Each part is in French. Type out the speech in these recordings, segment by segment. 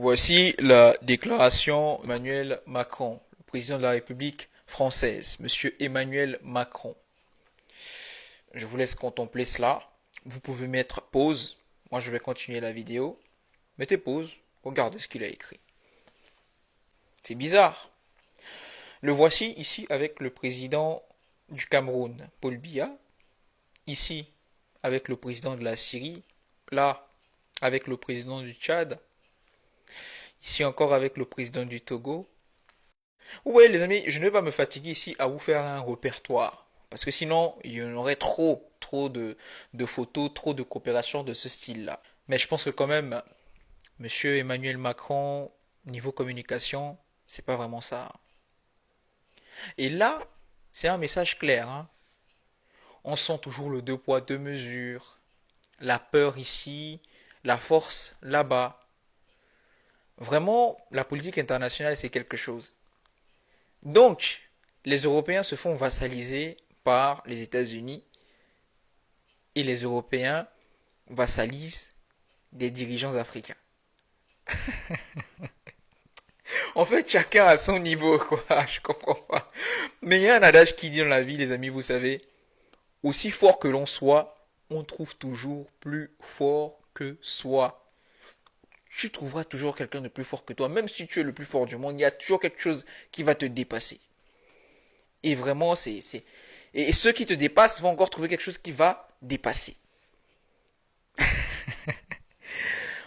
Voici la déclaration d'Emmanuel Macron, le président de la République française, Monsieur Emmanuel Macron. Je vous laisse contempler cela. Vous pouvez mettre pause. Moi, je vais continuer la vidéo. Mettez pause. Regardez ce qu'il a écrit. C'est bizarre. Le voici ici avec le président du Cameroun, Paul Biya. Ici, avec le président de la Syrie. Là, avec le président du Tchad. Ici encore avec le président du Togo. Vous voyez les amis, je ne vais pas me fatiguer ici à vous faire un répertoire. Parce que sinon, il y en aurait trop de photos, trop de coopération de ce style-là. Mais je pense que quand même, Monsieur Emmanuel Macron, niveau communication, c'est pas vraiment ça. Et là, c'est un message clair, hein. On sent toujours le deux poids, deux mesures. La peur ici, la force là-bas. Vraiment, la politique internationale, c'est quelque chose. Donc, les Européens se font vassaliser par les États-Unis et les Européens vassalisent des dirigeants africains. En fait, chacun a son niveau, quoi. Je comprends pas. Mais il y a un adage qui dit dans la vie, les amis, vous savez, aussi fort que l'on soit, on trouve toujours plus fort que soi. Tu trouveras toujours quelqu'un de plus fort que toi. Même si tu es le plus fort du monde, il y a toujours quelque chose qui va te dépasser. Et vraiment, Et ceux qui te dépassent vont encore trouver quelque chose qui va dépasser.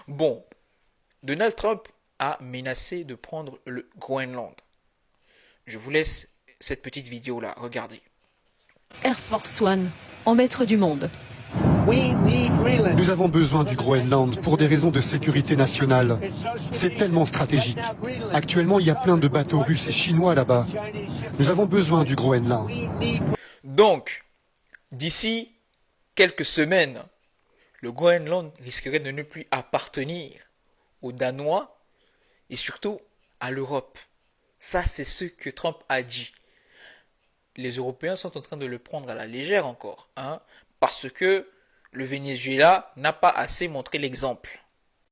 Bon, Donald Trump a menacé de prendre le Groenland. Je vous laisse cette petite vidéo-là, regardez. Air Force One, en maître du monde. Nous avons besoin du Groenland pour des raisons de sécurité nationale. C'est tellement stratégique. Actuellement, il y a plein de bateaux russes et chinois là-bas. Nous avons besoin du Groenland. Donc, d'ici quelques semaines, le Groenland risquerait de ne plus appartenir aux Danois et surtout à l'Europe. Ça, c'est ce que Trump a dit. Les Européens sont en train de le prendre à la légère encore, hein, parce que le Venezuela n'a pas assez montré l'exemple.